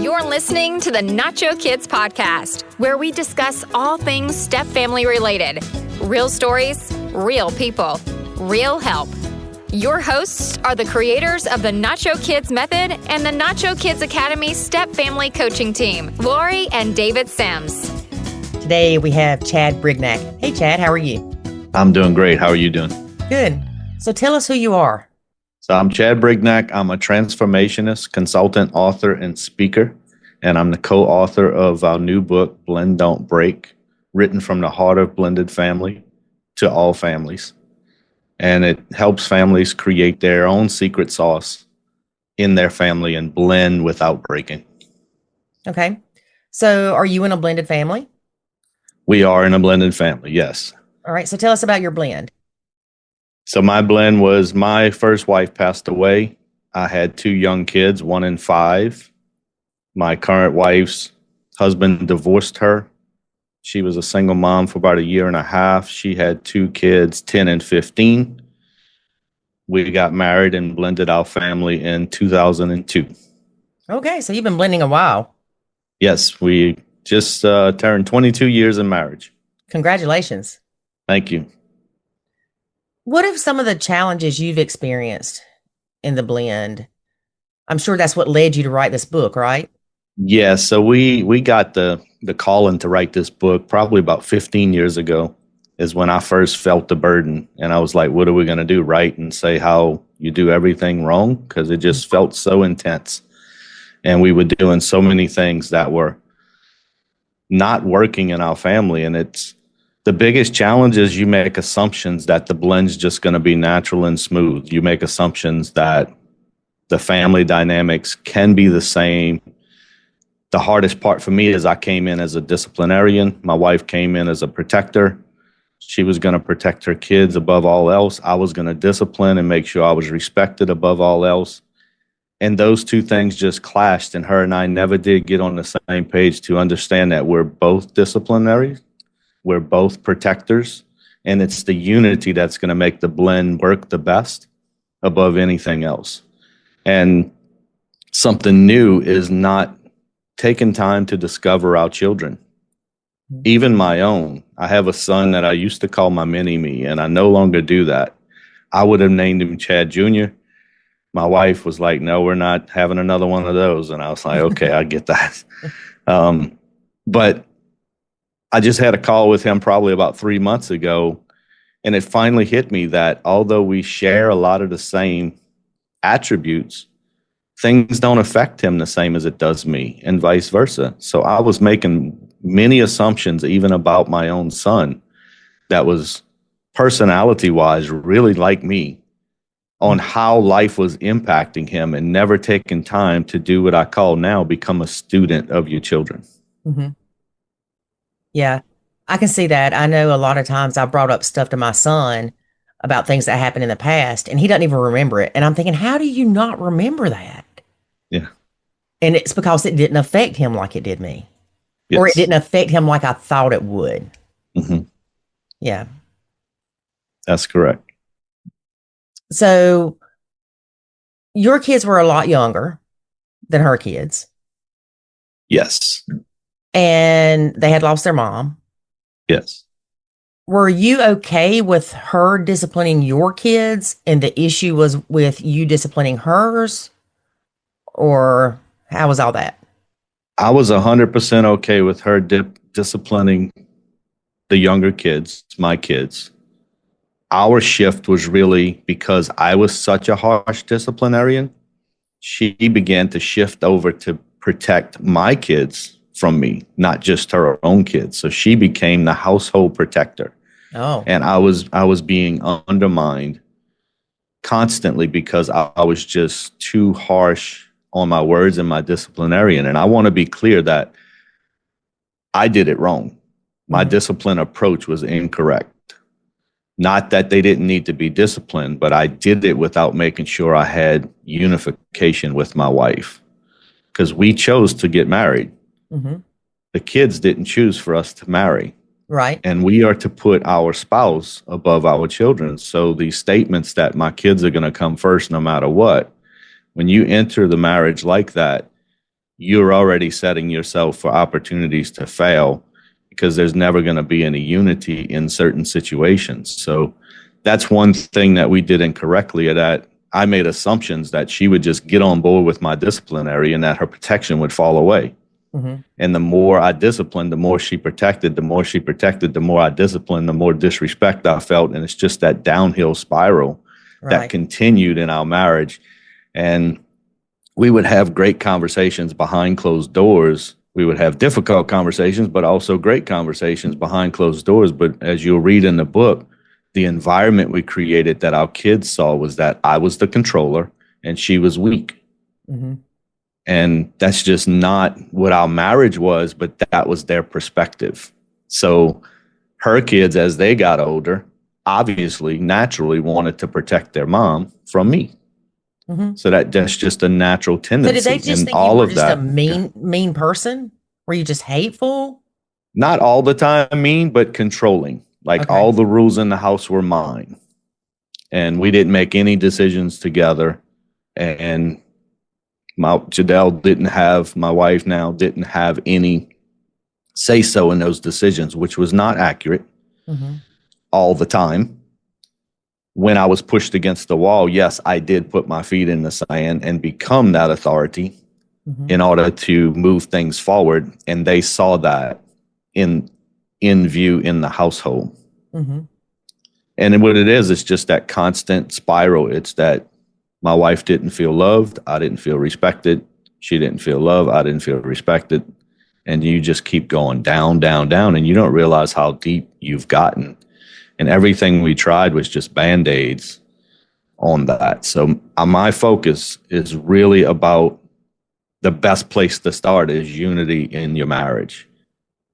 You're listening to the Nacho Kids Podcast, where we discuss all things step family related. Real stories, real people, real help. Your hosts are the creators of the Nacho Kids Method and the Nacho Kids Academy Step Family Coaching Team, Lori and David Sims. Today we have Chad Bignac. Hey, Chad, how are you? I'm doing great. How are you doing? Good. So tell us who you are. So I'm Chad Bignac. I'm a transformationist, consultant, author, and speaker. And I'm the co-author of our new book, Blend, Don't Break, written from the heart of blended family to all families. And it helps families create their own secret sauce in their family and blend without breaking. Okay. So are you in a blended family? We are in a blended family, yes. All right. So tell us about your blend. So my blend was my first wife passed away. I had two young kids, 1 and 5. My current wife's husband divorced her. She was a single mom for about 1.5 years. She had 2 kids, 10 and 15. We got married and blended our family in 2002. Okay. So you've been blending a while. Yes, we just turned 22 years in marriage. Congratulations. Thank you. What are some of the challenges you've experienced in the blend? I'm sure that's what led you to write this book, right? Yeah, so we got the calling to write this book probably about 15 years ago is when I first felt the burden. And I was like, what are we going to do? Write and say how you do everything wrong? Because it just felt so intense. And we were doing so many things that were not working in our family. And it's the biggest challenge is you make assumptions that the blend's just going to be natural and smooth. You make assumptions that the family dynamics can be the same. The hardest part for me is I came in as a disciplinarian. My wife came in as a protector. She was going to protect her kids above all else. I was going to discipline and make sure I was respected above all else. And those two things just clashed, and her and I never did get on the same page to understand that we're both disciplinary. We're both protectors, and it's the unity that's going to make the blend work the best above anything else. And something new is not taking time to discover our children, even my own. I have a son that I used to call my mini-me, and I no longer do that. I would have named him Chad Jr. My wife was like, no, we're not having another one of those. And I was like, okay, I get that. But I just had a call with him probably about 3 months ago, and it finally hit me that although we share a lot of the same attributes, things don't affect him the same as it does me, and vice versa. So I was making many assumptions, even about my own son, that was personality-wise really like me, on how life was impacting him, and never taking time to do what I call now become a student of your children. Mm-hmm. Yeah, I can see that. I know a lot of times I brought up stuff to my son about things that happened in the past, and he doesn't even remember it. And I'm thinking, how do you not remember that? Yeah. And it's because it didn't affect him like it did me. Yes. Or it didn't affect him like I thought it would. Mm-hmm. Yeah. That's correct. So your kids were a lot younger than her kids. Yes. And they had lost their mom. Yes. Were you okay with her disciplining your kids, and the issue was with you disciplining hers? Or how was all that? I was 100% okay with her disciplining the younger kids, my kids. Our shift was really because I was such a harsh disciplinarian. She began to shift over to protect my kids from me, not just her own kids. So she became the household protector. Oh. And I was being undermined constantly because I was just too harsh on my words and my disciplinarian. And I want to be clear that I did it wrong. My discipline approach was incorrect. Not that they didn't need to be disciplined, but I did it without making sure I had unification with my wife, because we chose to get married. Mm-hmm. The kids didn't choose for us to marry. Right. And we are to put our spouse above our children. So these statements that my kids are going to come first no matter what, when you enter the marriage like that, you're already setting yourself for opportunities to fail, because there's never going to be any unity in certain situations. So that's one thing that we did incorrectly, that I made assumptions that she would just get on board with my disciplinary and that her protection would fall away. Mm-hmm. And the more I disciplined, the more she protected, the more she protected, the more I disciplined, the more disrespect I felt. And it's just that downhill spiral that continued in our marriage. And we would have great conversations behind closed doors. We would have difficult conversations, but also great conversations behind closed doors. But as you'll read in the book, the environment we created that our kids saw was that I was the controller and she was weak. Mm-hmm. And that's just not what our marriage was, but that was their perspective. So her kids, as they got older, obviously, naturally wanted to protect their mom from me. Mm-hmm. So that's just a natural tendency. So did they just think you were just a mean person? Were you just hateful? Not all the time mean, but controlling. Like all the rules in the house were mine. And we didn't make any decisions together. And my wife now didn't have any say so in those decisions, which was not accurate all the time. When I was pushed against the wall, yes, I did put my feet in the sand and become that authority in order to move things forward. And they saw that in view in the household. Mm-hmm. And what it is, it's just that constant spiral. It's that my wife didn't feel loved. I didn't feel respected. She didn't feel loved. I didn't feel respected. And you just keep going down, down, down. And you don't realize how deep you've gotten. And everything we tried was just Band-Aids on that. So my focus is really about the best place to start is unity in your marriage.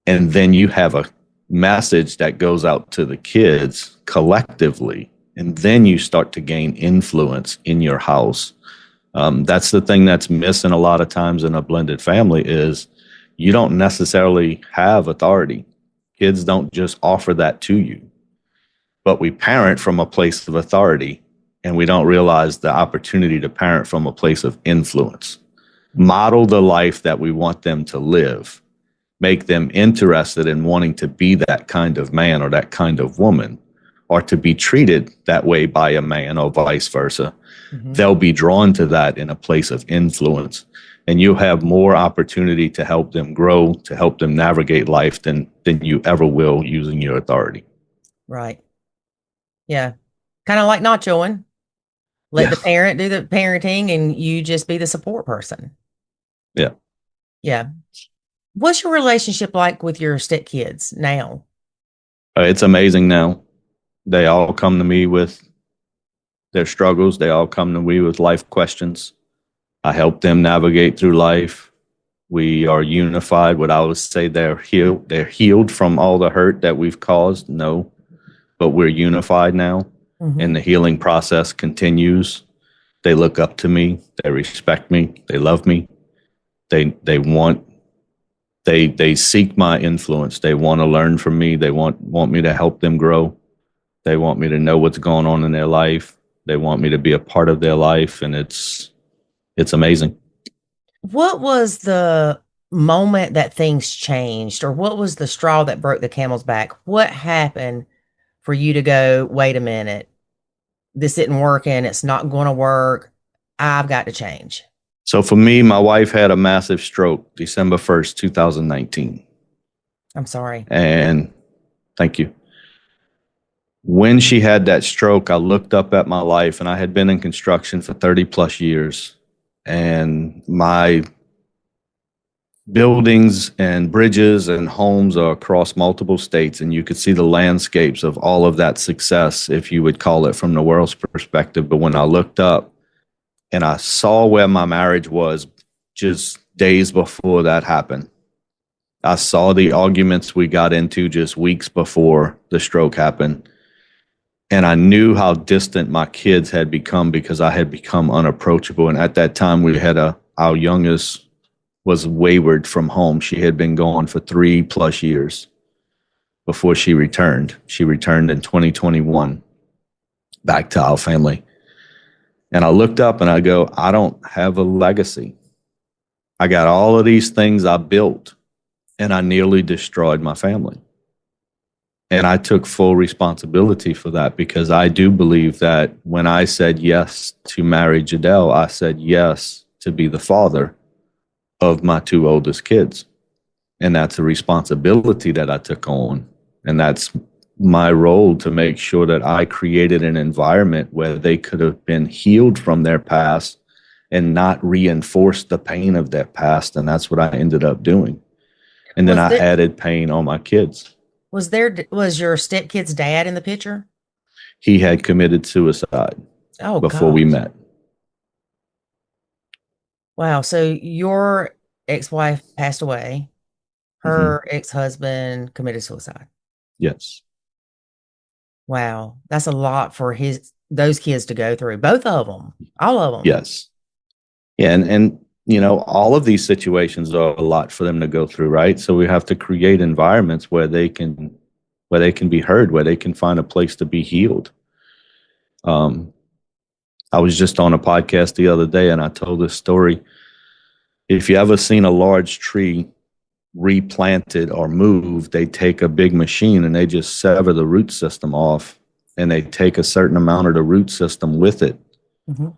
And then you have a message that goes out to the kids collectively. And then you start to gain influence in your house. That's the thing that's missing a lot of times in a blended family is you don't necessarily have authority. Kids don't just offer that to you. But we parent from a place of authority, and we don't realize the opportunity to parent from a place of influence. Model the life that we want them to live. Make them interested in wanting to be that kind of man or that kind of woman, or to be treated that way by a man or vice versa. Mm-hmm. They'll be drawn to that in a place of influence. And you'll have more opportunity to help them grow, to help them navigate life than you ever will using your authority. Right. Yeah. Kind of like nachoing. Let the parent do the parenting and you just be the support person. Yeah. Yeah. What's your relationship like with your stepkids now? It's amazing now. They all come to me with their struggles. They all come to me with life questions. I help them navigate through life. We are unified. What I would say they're healed from all the hurt that we've caused. No. But we're unified now, and the healing process continues. They look up to me. They respect me. They love me. They seek my influence. They want to learn from me. They want me to help them grow. They want me to know what's going on in their life. They want me to be a part of their life, and it's amazing. What was the moment that things changed, or what was the straw that broke the camel's back? What happened for you to go, wait a minute, this isn't working. It's not going to work. I've got to change. So for me, my wife had a massive stroke December 1st, 2019. I'm sorry. And thank you. When she had that stroke, I looked up at my life, and I had been in construction for 30 plus years. And my buildings and bridges and homes are across multiple states, and you could see the landscapes of all of that success, if you would call it, from the world's perspective. But when I looked up and I saw where my marriage was just days before that happened, I saw the arguments we got into just weeks before the stroke happened. And I knew how distant my kids had become because I had become unapproachable. And at that time, we had our youngest was wayward from home. She had been gone for 3+ years before she returned. She returned in 2021 back to our family. And I looked up and I go, I don't have a legacy. I got all of these things I built, and I nearly destroyed my family. And I took full responsibility for that, because I do believe that when I said yes to marry Jadelle, I said yes to be the father of my two oldest kids. And that's a responsibility that I took on. And that's my role, to make sure that I created an environment where they could have been healed from their past and not reinforced the pain of their past. And that's what I ended up doing. And then I added pain on my kids. Was your stepkid's dad in the picture? He had committed suicide before we met. Wow. So your ex-wife passed away. Her ex-husband committed suicide. Yes. Wow. That's a lot for those kids to go through. Both of them. All of them. Yes. Yeah. And you know, all of these situations are a lot for them to go through, right? So we have to create environments where they can be heard, where they can find a place to be healed. I was just on a podcast the other day, and I told this story. If you ever seen a large tree replanted or moved, they take a big machine and they just sever the root system off, and they take a certain amount of the root system with it. Mm-hmm.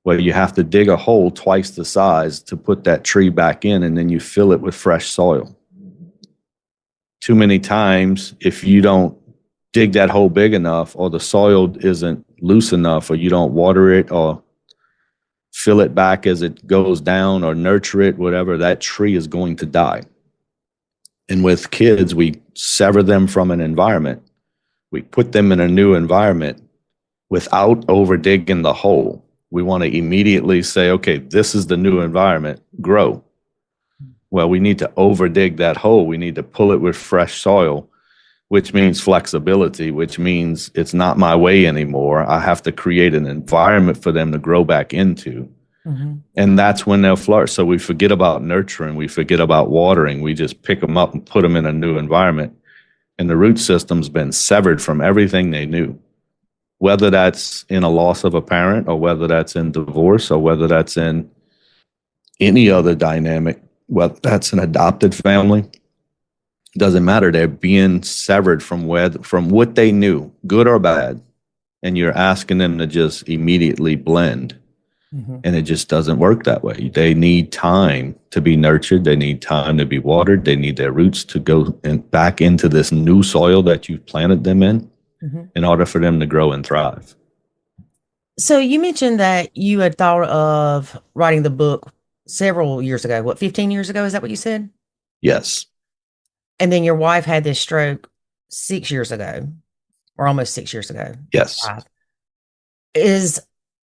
Well, you have to dig a hole twice the size to put that tree back in, and then you fill it with fresh soil. Too many times, if you don't dig that hole big enough, or the soil isn't loose enough, or you don't water it or fill it back as it goes down or nurture it, whatever, that tree is going to die. And with kids, we sever them from an environment. We put them in a new environment without over digging the hole. We want to immediately say, okay, this is the new environment, grow. Well, we need to over dig that hole. We need to pull it with fresh soil, which means flexibility, which means it's not my way anymore. I have to create an environment for them to grow back into. Mm-hmm. And that's when they'll flourish. So we forget about nurturing. We forget about watering. We just pick them up and put them in a new environment. And the root system's been severed from everything they knew. Whether that's in a loss of a parent, or whether that's in divorce, or whether that's in any other dynamic, whether that's an adopted family, doesn't matter. They're being severed from what they knew, good or bad. And you're asking them to just immediately blend. Mm-hmm. And it just doesn't work that way. They need time to be nurtured. They need time to be watered. They need their roots to go back into this new soil that you've planted them in order for them to grow and thrive. So you mentioned that you had thought of writing the book several years ago. 15 years ago? Is that what you said? Yes. And then your wife had this stroke 6 years ago, or almost 6 years ago. Yes.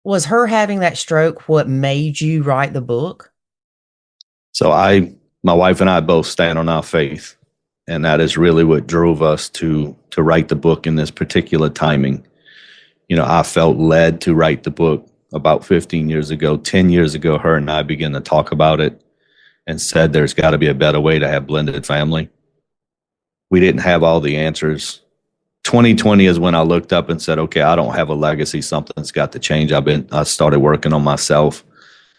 Was her having that stroke what made you write the book? So my wife and I both stand on our faith. And that is really what drove us to write the book in this particular timing. You know, I felt led to write the book about 15 years ago. 10 years ago, her and I began to talk about it and said there's got to be a better way to have blended family. We didn't have all the answers. 2020 is when I looked up and said, okay, I don't have a legacy. Something's got to change. I started working on myself.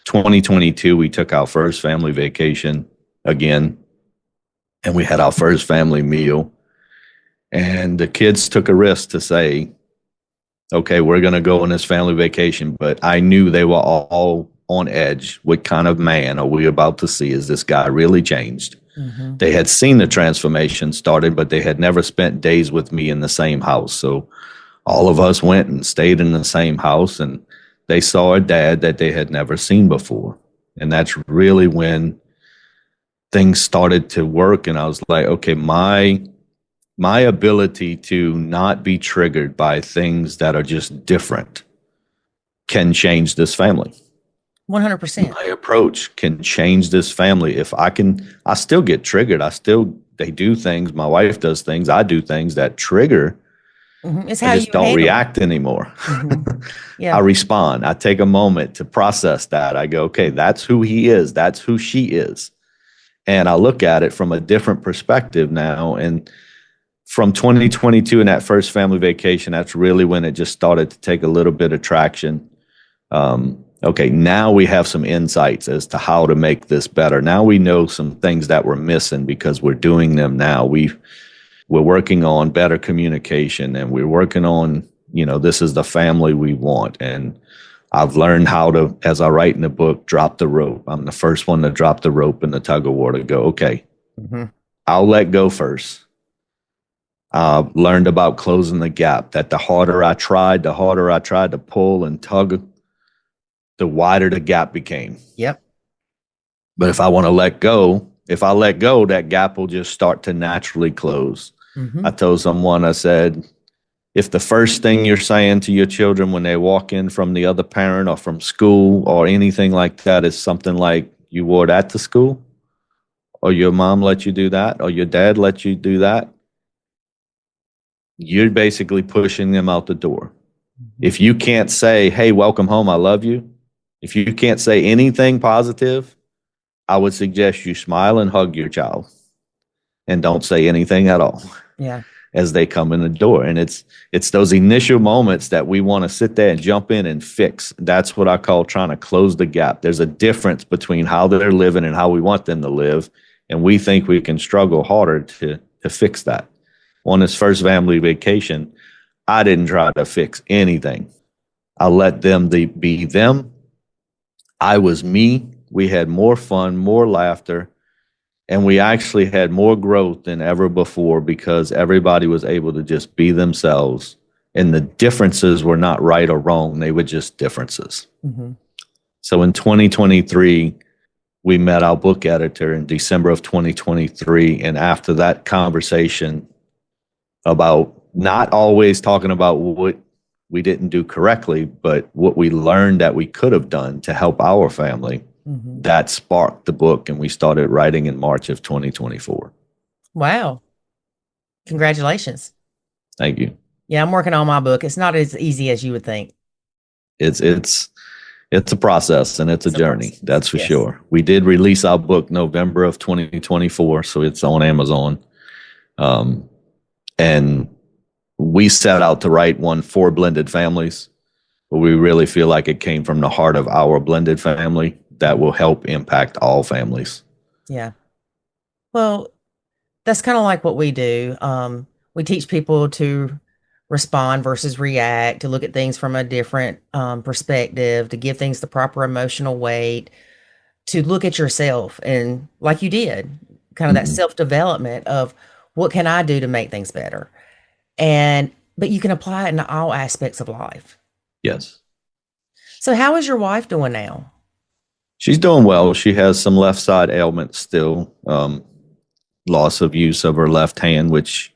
2022, we took our first family vacation again. And we had our first family meal, and the kids took a risk to say, okay, we're going to go on this family vacation. But I knew they were all on edge. What kind of man are we about to see? Is this guy really changed? Mm-hmm. They had seen the transformation started, but they had never spent days with me in the same house. So all of us went and stayed in the same house, and they saw a dad that they had never seen before. And that's really when things started to work, and I was like, okay, my ability to not be triggered by things that are just different can change this family. 100%. My approach can change this family. If I still get triggered. They do things. My wife does things. I do things that trigger. Mm-hmm. It's how I just don't react anymore. Mm-hmm. Yeah. I respond. I take a moment to process that. I go, okay, that's who he is. That's who she is. And I look at it from a different perspective now. And from 2022 and that first family vacation, that's really when it just started to take a little bit of traction. okay, now we have some insights as to how to make this better. Now we know some things that we're missing because we're doing them now. We're working on better communication, and we're working on, this is the family we want. And I've learned how to, as I write in the book, drop the rope. I'm the first one to drop the rope in the tug of war, to go, okay, I'll let go first. I've learned about closing the gap, that the harder I tried to pull and tug, the wider the gap became. Yep. But if I want to let go, that gap will just start to naturally close. I told someone, I said, if the first thing you're saying to your children when they walk in from the other parent or from school or anything like that is something like, you wore that to school, or your mom let you do that, or your dad let you do that, you're basically pushing them out the door. If you can't say, hey, welcome home, I love you, if you can't say anything positive, I would suggest you smile and hug your child and don't say anything at all. Yeah. As they come in the door. And it's those initial moments that we want to sit there and jump in and fix. That's what I call trying to close the gap. There's a difference between how they're living and how we want them to live. And we think we can struggle harder to fix that. On this first family vacation, I didn't try to fix anything. I let them be them. I was me. We had more fun, more laughter. And we actually had more growth than ever before because everybody was able to just be themselves. And the differences were not right or wrong. They were just differences. So in 2023, we met our book editor in December of 2023. And after that conversation about not always talking about what we didn't do correctly, but what we learned that we could have done to help our family, that sparked the book, and we started writing in March of 2024. Wow. Congratulations. Thank you. Yeah, I'm working on my book. It's not as easy as you would think. It's a process, and it's a journey. That's for sure. We did release our book November of 2024, so it's on Amazon. And we set out to write one for blended families, but we really feel like it came from the heart of our blended family that will help impact all families. Yeah. Well, that's kind of like what we do. We teach people to respond versus react, to look at things from a different perspective, to give things the proper emotional weight, to look at yourself. And like you did, kind of that self-development of what can I do to make things better? But you can apply it in all aspects of life. Yes. So how is your wife doing now? She's doing well. She has some left side ailments still, loss of use of her left hand, which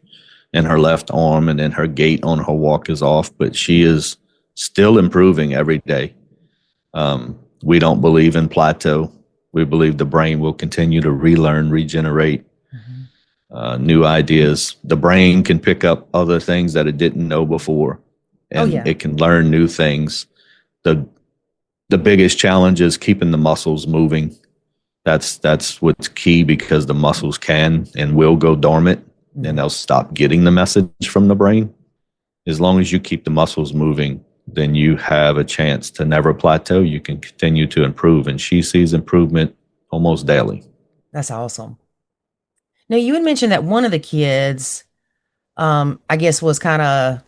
in her left arm, and then her gait on her walk is off, but she is still improving every day. We don't believe in plateau. We believe the brain will continue to relearn, regenerate new ideas. The brain can pick up other things that it didn't know before, and it can learn new things. The biggest challenge is keeping the muscles moving. That's what's key, because the muscles can and will go dormant, and they'll stop getting the message from the brain. As long as you keep the muscles moving, then you have a chance to never plateau. You can continue to improve, and she sees improvement almost daily. That's awesome. Now, you had mentioned that one of the kids, I guess, was kind of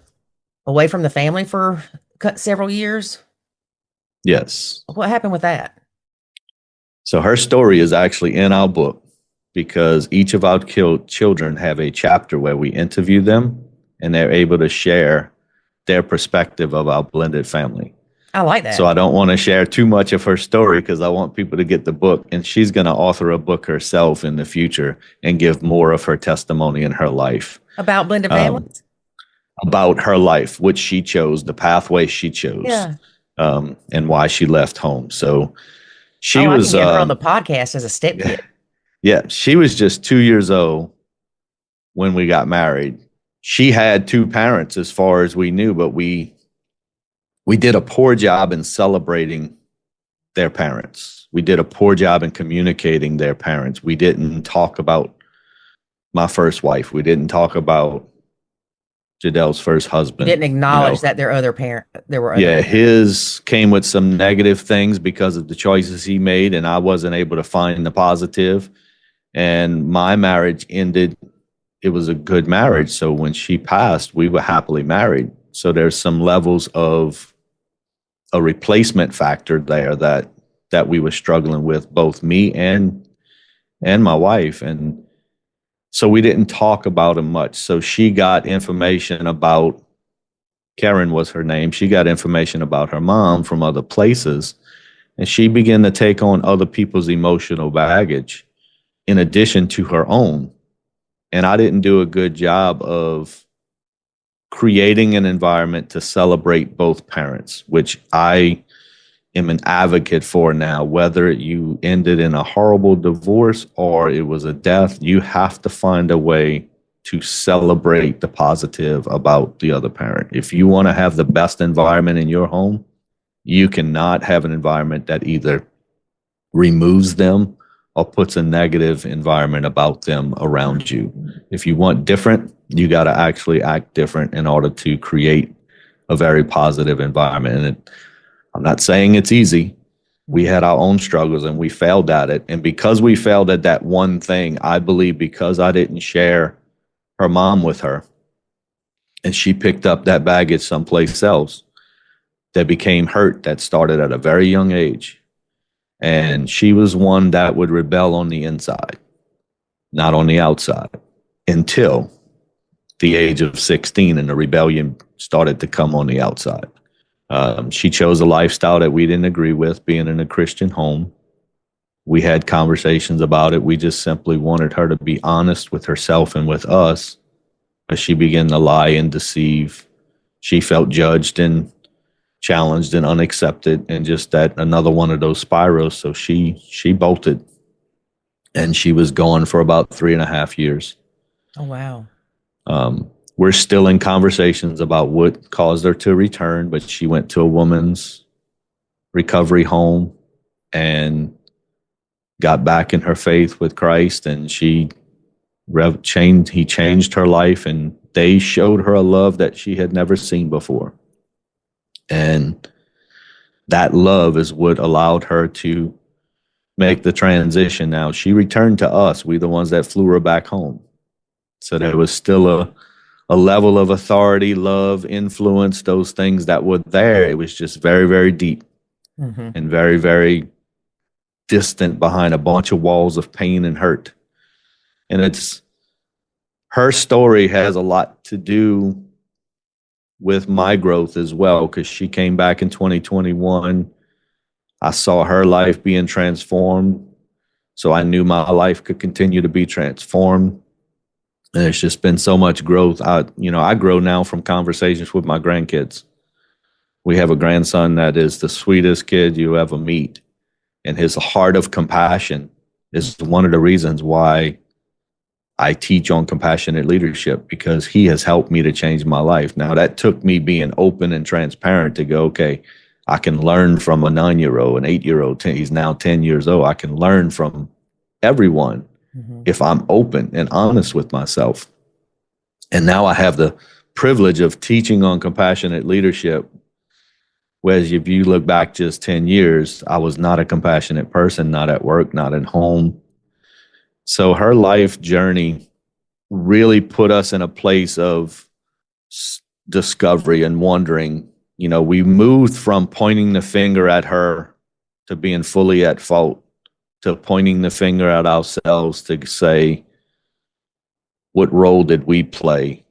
away from the family for several years. Yes. What happened with that? So her story is actually in our book, because each of our children have a chapter where we interview them, and they're able to share their perspective of our blended family. I like that. So I don't want to share too much of her story, because I want people to get the book, and she's going to author a book herself in the future and give more of her testimony in her life. About blended families? About her life, which she chose, the pathway she chose. Yeah. And why she left home. So she I was can get her on the podcast as a stepkid. Yeah, she was just 2 years old when we got married. She had two parents as far as we knew, but we did a poor job in celebrating their parents. We did a poor job in communicating their parents. We didn't talk about my first wife. We didn't talk about Jadel's first You husband. didn't acknowledge that there were other Yeah, his came with some negative things because of the choices he made, and I wasn't able to find the positive. And my marriage ended. It was a good marriage. So when she passed, we were happily married. So there's some levels of a replacement factor there that we were struggling with, both me and my wife. And so we didn't talk about it much. So she got information about, Karen was her name. She got information about her mom from other places, and she began to take on other people's emotional baggage in addition to her own. And I didn't do a good job of creating an environment to celebrate both parents, which I am an advocate for now. Whether you ended in a horrible divorce or it was a death, you have to find a way to celebrate the positive about the other parent. If you want to have the best environment in your home, you cannot have an environment that either removes them or puts a negative environment about them around you. If you want different, you got to actually act different in order to create a very positive environment. And I'm not saying it's easy. We had our own struggles and we failed at it. And because we failed at that one thing, I believe because I didn't share her mom with her and she picked up that baggage someplace else, that became hurt that started at a very young age. And she was one that would rebel on the inside, not on the outside, until the age of 16 and the rebellion started to come on the outside. She chose a lifestyle that we didn't agree with, being in a Christian home. We had conversations about it. We just simply wanted her to be honest with herself and with us. As she began to lie and deceive, she felt judged and challenged and unaccepted, and just that another one of those spirals. So she bolted, and she was gone for about 3.5 years. Oh, wow. We're still in conversations about what caused her to return, but she went to a woman's recovery home and got back in her faith with Christ, and he changed her life, and they showed her a love that she had never seen before. And that love is what allowed her to make the transition. Now, she returned to us. We the ones that flew her back home. So there was still a level of authority, love, influence, those things that were there. It was just very, very deep and very, very distant behind a bunch of walls of pain and hurt. And her story has a lot to do with my growth as well, because she came back in 2021. I saw her life being transformed, so I knew my life could continue to be transformed. And it's just been so much growth. I grow now from conversations with my grandkids. We have a grandson that is the sweetest kid you ever meet, and his heart of compassion is one of the reasons why I teach on compassionate leadership, because he has helped me to change my life. Now, that took me being open and transparent to go, okay, I can learn from a 9-year-old, an 8-year-old, he's now 10 years old. I can learn from everyone if I'm open and honest with myself. And now I have the privilege of teaching on compassionate leadership. Whereas if you look back just 10 years, I was not a compassionate person, not at work, not at home. So her life journey really put us in a place of discovery and wondering. We moved from pointing the finger at her to being fully at fault, to pointing the finger at ourselves to say, what role did we play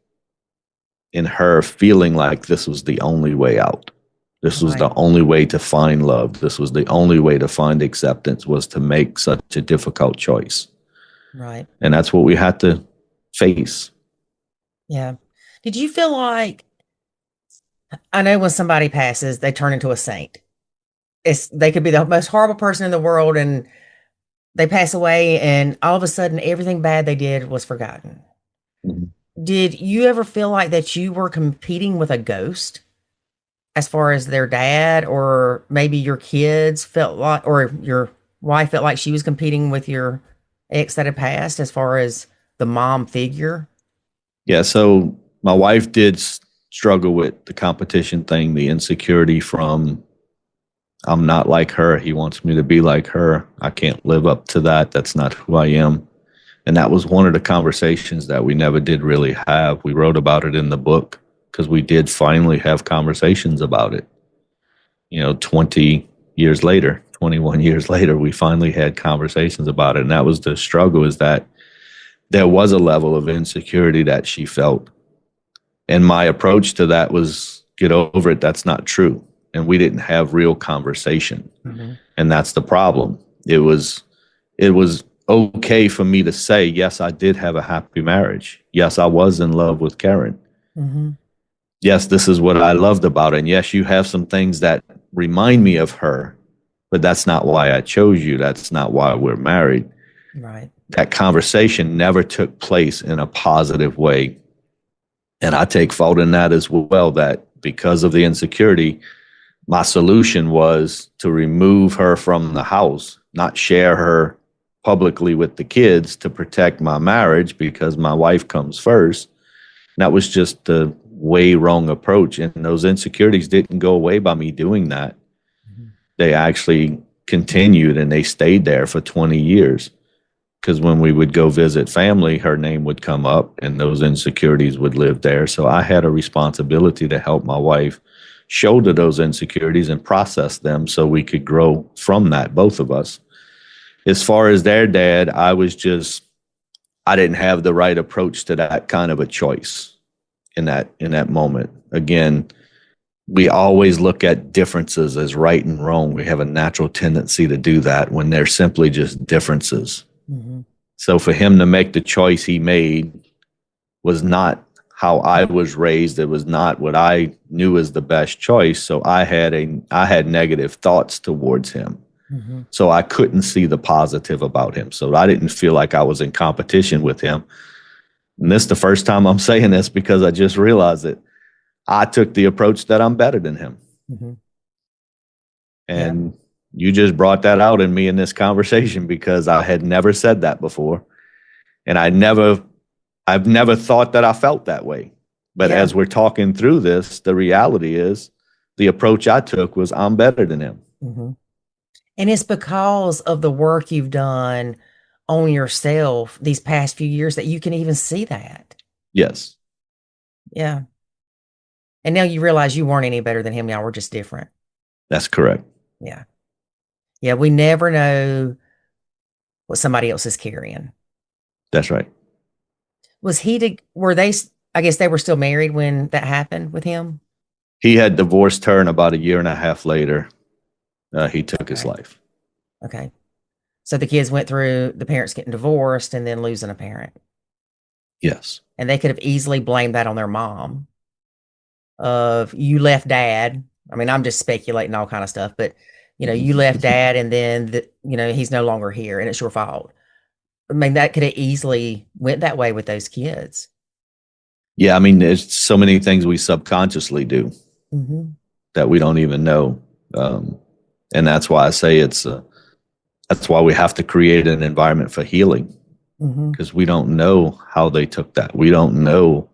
in her feeling like this was the only way out? This was the only way to find love. This was the only way to find acceptance, was to make such a difficult choice. Right. And that's what we had to face. Yeah. Did you feel like, I know when somebody passes, they turn into a saint. They could be the most horrible person in the world and they pass away, and all of a sudden everything bad they did was forgotten. Did you ever feel like that you were competing with a ghost as far as their dad, or maybe your kids felt like, or your wife felt like she was competing with your ex that had passed as far as the mom figure? Yeah. So my wife did struggle with the competition thing, the insecurity from I'm not like her. He wants me to be like her. I can't live up to that. That's not who I am. And that was one of the conversations that we never did really have. We wrote about it in the book because we did finally have conversations about it. 20 years later, 21 years later, we finally had conversations about it. And that was the struggle, is that there was a level of insecurity that she felt. And my approach to that was, get over it. That's not true. And we didn't have real conversation. Mm-hmm. And that's the problem. It was okay for me to say, yes, I did have a happy marriage. Yes, I was in love with Karen. Mm-hmm. Yes, this is what I loved about it. And yes, you have some things that remind me of her, but that's not why I chose you. That's not why we're married. Right. That conversation never took place in a positive way. And I take fault in that as well, that because of the insecurity, my solution was to remove her from the house, not share her publicly with the kids to protect my marriage because my wife comes first. And that was just the way wrong approach. And those insecurities didn't go away by me doing that. Mm-hmm. They actually continued, and they stayed there for 20 years. Because when we would go visit family, her name would come up and those insecurities would live there. So I had a responsibility to help my wife shoulder those insecurities and process them so we could grow from that, both of us. As far as their dad, I didn't have the right approach to that kind of a choice in that moment. Again, we always look at differences as right and wrong. We have a natural tendency to do that when they're simply just differences. Mm-hmm. So for him to make the choice he made was not how I was raised. It was not what I knew as the best choice. So I had negative thoughts towards him. Mm-hmm. So I couldn't see the positive about him. So I didn't feel like I was in competition with him. And this is the first time I'm saying this because I just realized that I took the approach that I'm better than him. Mm-hmm. And you just brought that out in me in this conversation because I had never said that before. And I've never thought that I felt that way. But as we're talking through this, the reality is the approach I took was I'm better than him. Mm-hmm. And it's because of the work you've done on yourself these past few years that you can even see that. Yes. Yeah. And now you realize you weren't any better than him. Y'all were just different. That's correct. Yeah. Yeah. We never know what somebody else is carrying. That's right. I guess they were still married when that happened with him? He had divorced her, and about a year and a half later, he took his life. Okay. So the kids went through the parents getting divorced and then losing a parent. Yes. And they could have easily blamed that on their mom of you left dad. I mean, I'm just speculating all kind of stuff, but you left dad and then he's no longer here and it's your fault. I mean, that could have easily went that way with those kids. Yeah. I mean, there's so many things we subconsciously do that we don't even know. And that's why I say that's why we have to create an environment for healing, because we don't know how they took that. We don't know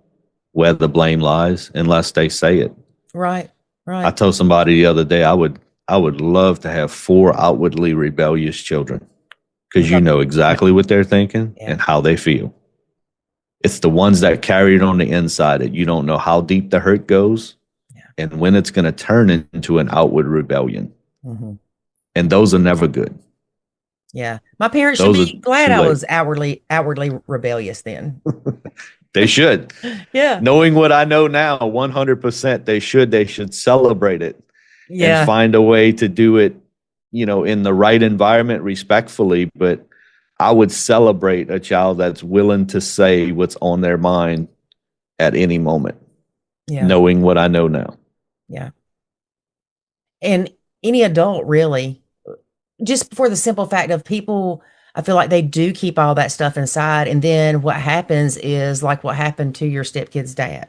where the blame lies unless they say it. Right. I told somebody the other day, I would love to have 4 outwardly rebellious children, because you know exactly what they're thinking and how they feel. It's the ones that carry it on the inside that you don't know how deep the hurt goes and when it's going to turn into an outward rebellion. And those are never good. Yeah. My parents should be glad I was outwardly rebellious then. They should. Yeah. Knowing what I know now, 100%, they should celebrate it and find a way to do it, in the right environment, respectfully. But I would celebrate a child that's willing to say what's on their mind at any moment, knowing what I know now. Yeah. And any adult, really, just for the simple fact of people, I feel like they do keep all that stuff inside. And then what happens is like what happened to your stepkid's dad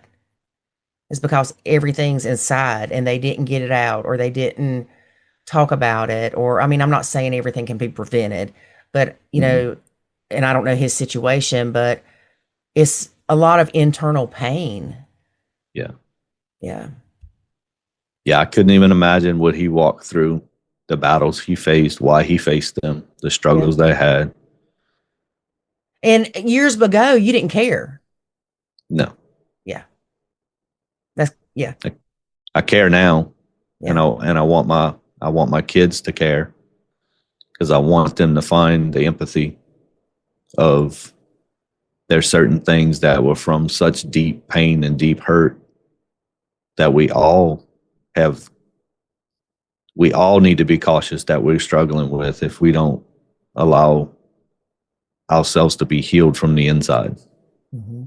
is because everything's inside and they didn't get it out or they didn't talk about it. Or, I mean, I'm not saying everything can be prevented, but, and I don't know his situation, but it's a lot of internal pain Yeah. Yeah. Yeah. I couldn't even imagine what he walked through, the battles he faced, why he faced them, the struggles they had. And years ago, you didn't care. No. Yeah. That's, yeah. I care now. Yeah. And I want my kids to care, because I want them to find the empathy of there's certain things that were from such deep pain and deep hurt that we all need to be cautious that we're struggling with if we don't allow ourselves to be healed from the inside. Mm-hmm.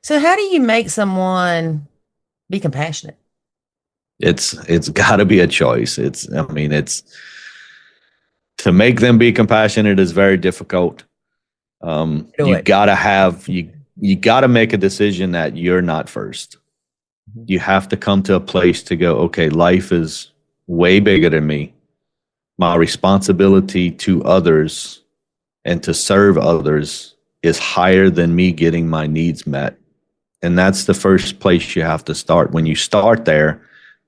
So how do you make someone be compassionate? It's got to be a choice. To make them be compassionate is very difficult. You gotta make a decision that you're not first. Mm-hmm. You have to come to a place to go, okay, life is way bigger than me. My responsibility to others and to serve others is higher than me getting my needs met. And that's the first place you have to start. When you start there,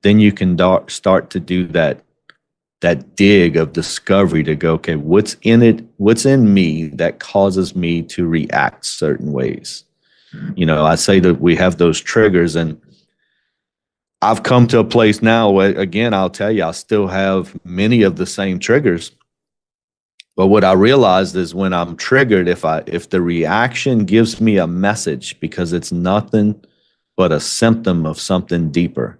then you can start to do that dig of discovery to go, okay, what's in me that causes me to react certain ways? I say that we have those triggers, and I've come to a place now where, again, I'll tell you, I still have many of the same triggers. But what I realized is when I'm triggered, if the reaction gives me a message, because it's nothing but a symptom of something deeper,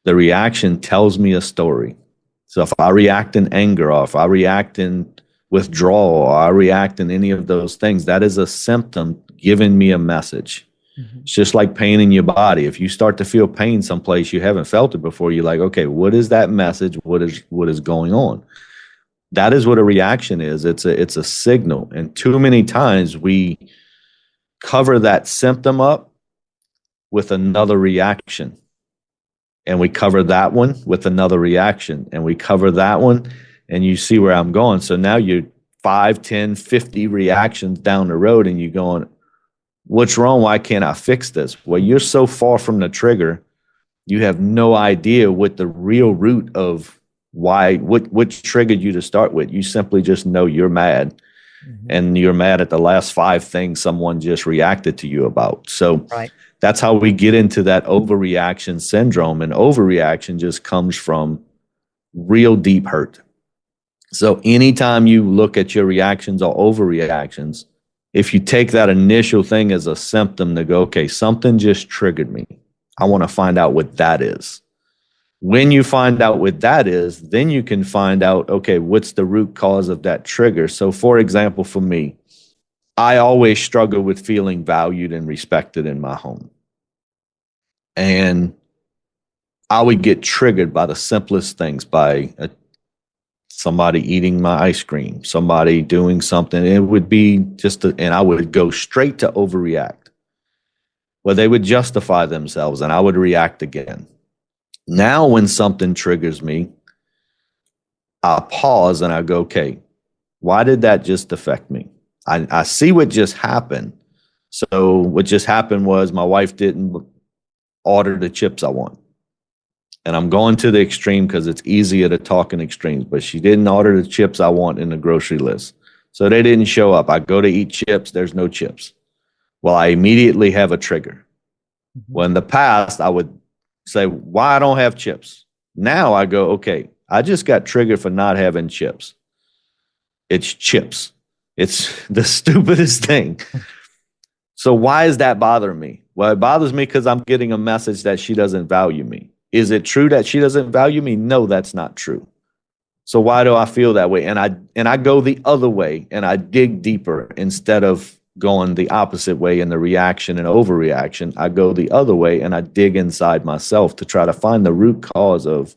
the reaction tells me a story. So if I react in anger, or if I react in withdrawal, or I react in any of those things, that is a symptom giving me a message. Mm-hmm. It's just like pain in your body. If you start to feel pain someplace you haven't felt it before, you're like, okay, what is that message? What is going on? That is what a reaction is. It's a signal. And too many times we cover that symptom up with another reaction. And we cover that one with another reaction. And we cover that one, and you see where I'm going. So now you're 5, 10, 50 reactions down the road, and you're going, what's wrong? Why can't I fix this? Well, you're so far from the trigger, you have no idea what the real root of what triggered you to start with. You simply just know you're mad. Mm-hmm. And you're mad at the last 5 things someone just reacted to you about. So that's how we get into that overreaction syndrome. And overreaction just comes from real deep hurt. So anytime you look at your reactions or overreactions, if you take that initial thing as a symptom to go, okay, something just triggered me, I want to find out what that is. When you find out what that is, then you can find out, okay, what's the root cause of that trigger? So for example, for me, I always struggle with feeling valued and respected in my home. And I would get triggered by the simplest things, by somebody eating my ice cream, somebody doing something. It would be and I would go straight to overreact. Well, they would justify themselves and I would react again. Now, when something triggers me, I pause and I go, okay, why did that just affect me? I see what just happened. So what just happened was my wife didn't order the chips I want. And I'm going to the extreme because it's easier to talk in extremes, but she didn't order the chips I want in the grocery list. So they didn't show up. I go to eat chips. There's no chips. Well, I immediately have a trigger. Mm-hmm. Well, in the past, I would say, why I don't have chips? Now I go, okay, I just got triggered for not having chips. It's chips. It's the stupidest thing. So why is that bothering me? Well, it bothers me because I'm getting a message that she doesn't value me. Is it true that she doesn't value me? No, that's not true. So why do I feel that way? And I go the other way and I dig deeper instead of going the opposite way in the reaction and overreaction. I go the other way and I dig inside myself to try to find the root cause of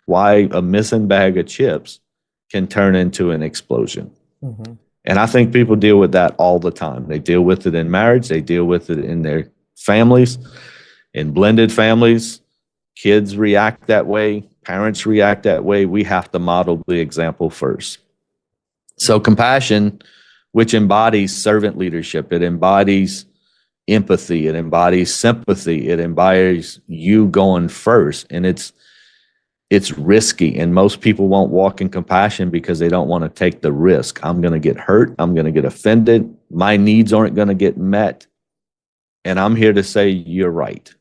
why a missing bag of chips can turn into an explosion. Mm-hmm. And I think people deal with that all the time. They deal with it in marriage. They deal with it in their families, in blended families. Kids react that way. Parents react that way. We have to model the example first. So compassion, which embodies servant leadership, it embodies empathy. It embodies sympathy. It embodies you going first. And it's risky. And most people won't walk in compassion because they don't want to take the risk. I'm going to get hurt. I'm going to get offended. My needs aren't going to get met. And I'm here to say, you're right.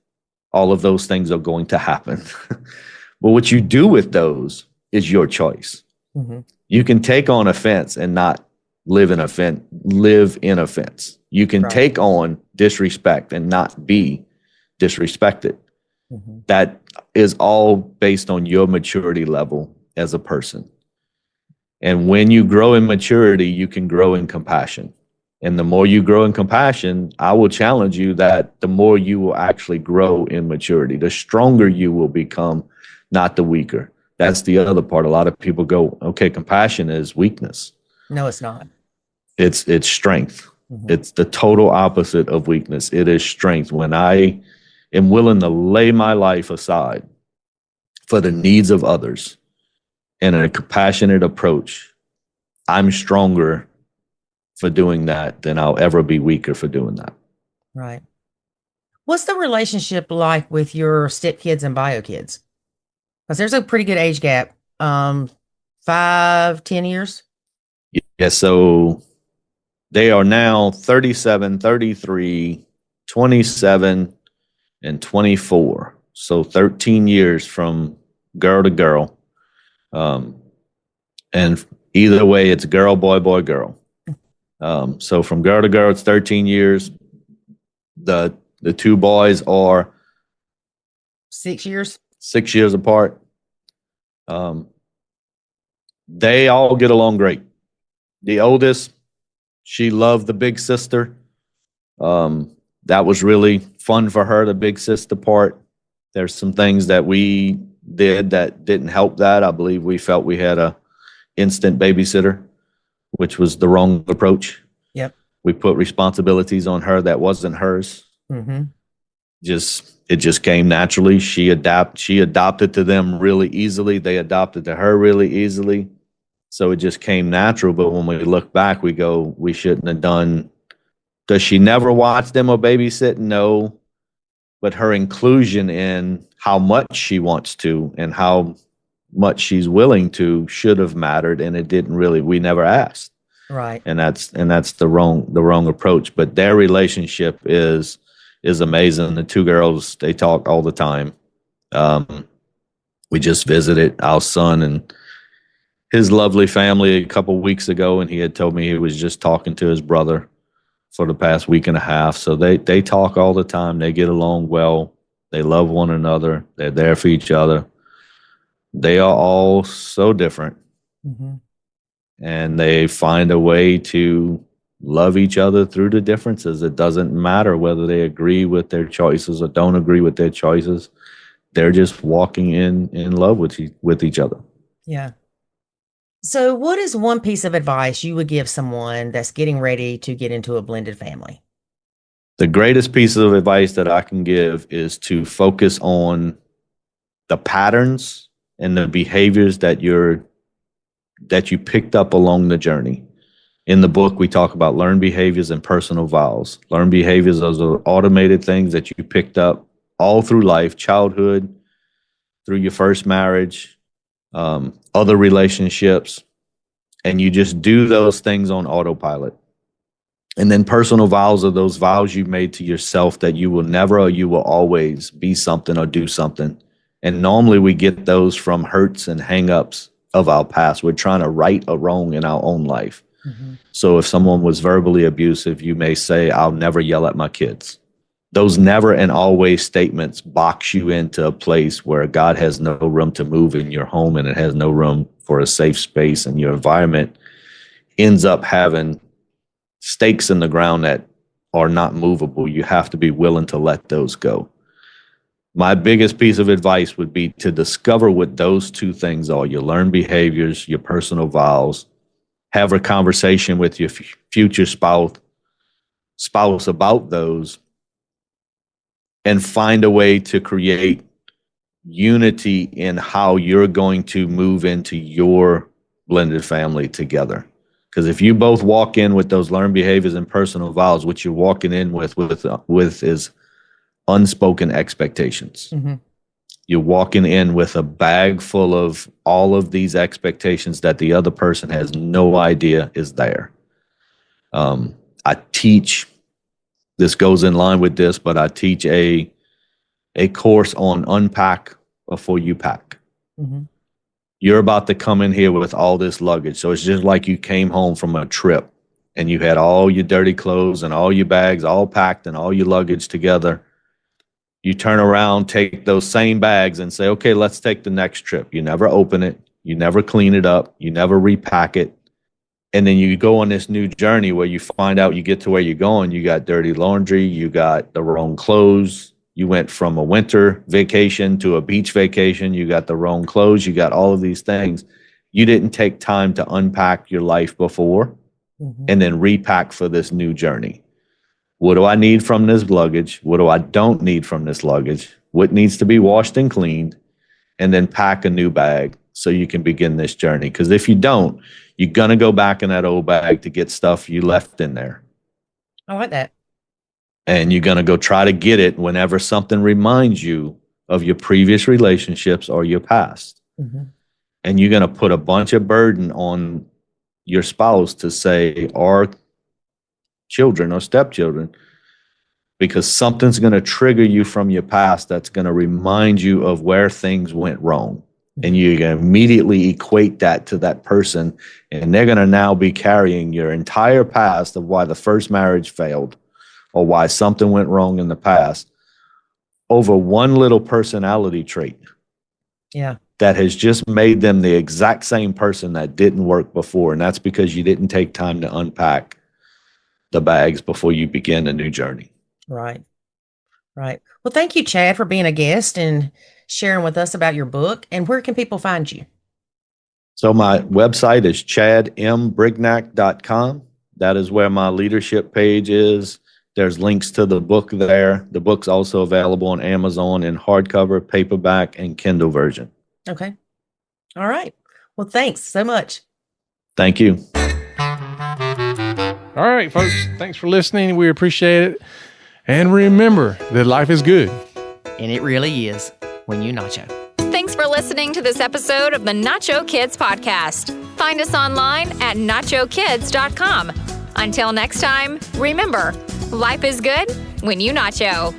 All of those things are going to happen. But what you do with those is your choice. Mm-hmm. You can take on offense and not live in offense. You can take on disrespect and not be disrespected. Mm-hmm. That is all based on your maturity level as a person. And when you grow in maturity, you can grow in compassion. And the more you grow in compassion, I will challenge you that the more you will actually grow in maturity, the stronger you will become, not the weaker. That's the other part. A lot of people go, okay, compassion is weakness. No, it's not. It's strength. Mm-hmm. It's the total opposite of weakness. It is strength. When I am willing to lay my life aside for the needs of others in a compassionate approach, I'm stronger for doing that than I'll ever be weaker for doing that. Right. What's the relationship like with your stepkids and bio kids? Because there's a pretty good age gap. 5-10 years. Yeah. So they are now 37, 33, 27, and 24. So 13 years from girl to girl. And either way, it's girl, boy, boy, girl. So from girl to girl, it's 13 years. The two boys are 6 years. 6 years apart. They all get along great. The oldest, she loved the big sister. That was really fun for her, the big sister part. There's some things that we did that didn't help that. I believe we felt we had a instant babysitter, which was the wrong approach. Yep. We put responsibilities on her that wasn't hers. Mm-hmm. It just came naturally. She adopted to them really easily. They adopted to her really easily. So it just came natural. But when we look back, we go, we shouldn't have done. Does she never watch them or babysit? No. But her inclusion in how much she wants to and how much she's willing to should have mattered. And it didn't really, we never asked. Right. And that's the wrong approach. But their relationship is amazing. The two girls, they talk all the time. We just visited our son and his lovely family a couple weeks ago, and he had told me he was just talking to his brother for the past week and a half. So they talk all the time. They get along well. They love one another. They're there for each other. They are all so different. Mm-hmm. And they find a way to love each other through the differences. It doesn't matter whether they agree with their choices or don't agree with their choices. They're just walking in love with each other. Yeah. So what is one piece of advice you would give someone that's getting ready to get into a blended family? The greatest piece of advice that I can give is to focus on the patterns and the behaviors that you picked up along the journey. In the book, we talk about learned behaviors and personal vows. Learned behaviors are the automated things that you picked up all through life, childhood, through your first marriage, other relationships, and you just do those things on autopilot. And then personal vows are those vows you made to yourself that you will never or you will always be something or do something. And normally we get those from hurts and hang-ups of our past. We're trying to right a wrong in our own life. Mm-hmm. So if someone was verbally abusive, you may say, I'll never yell at my kids. Those never and always statements box you into a place where God has no room to move in your home and it has no room for a safe space, and your environment ends up having stakes in the ground that are not movable. You have to be willing to let those go. My biggest piece of advice would be to discover what those two things are: your learned behaviors, your personal vows. Have a conversation with your future spouse about those, and find a way to create unity in how you're going to move into your blended family together. Because if you both walk in with those learned behaviors and personal vows, what you're walking in with is unspoken expectations. Mm-hmm. You're walking in with a bag full of all of these expectations that the other person has no idea is there. I teach, this goes in line with this, but I teach a course on unpack before you pack. Mm-hmm. You're about to come in here with all this luggage. So it's just like you came home from a trip and you had all your dirty clothes and all your bags all packed and all your luggage together. You turn around, take those same bags and say, okay, let's take the next trip. You never open it. You never clean it up. You never repack it. And then you go on this new journey where you find out you get to where you're going. You got dirty laundry. You got the wrong clothes. You went from a winter vacation to a beach vacation. You got the wrong clothes. You got all of these things. You didn't take time to unpack your life before and then repack for this new journey. What do I need from this luggage? What do I don't need from this luggage? What needs to be washed and cleaned? And then pack a new bag so you can begin this journey. Because if you don't, you're going to go back in that old bag to get stuff you left in there. I like that. And you're going to go try to get it whenever something reminds you of your previous relationships or your past. Mm-hmm. And you're going to put a bunch of burden on your spouse to say, or children or stepchildren, because something's going to trigger you from your past that's going to remind you of where things went wrong. And you're going to immediately equate that to that person. And they're going to now be carrying your entire past of why the first marriage failed or why something went wrong in the past over one little personality trait. Yeah. That has just made them the exact same person that didn't work before. And that's because you didn't take time to unpack the bags before you begin a new journey. Right. Right. Well, thank you, Chad, for being a guest and sharing with us about your book. And where can people find you? So my website is chadmbrignac.com. That is where my leadership page is. There's links to the book there. The book's also available on Amazon in hardcover, paperback, and Kindle version. Okay. All right. Well, thanks so much. Thank you. All right, folks. Thanks for listening. We appreciate it. And remember that life is good. And it really is when you nacho. Thanks for listening to this episode of the Nacho Kids Podcast. Find us online at nachokids.com. Until next time, remember, life is good when you nacho.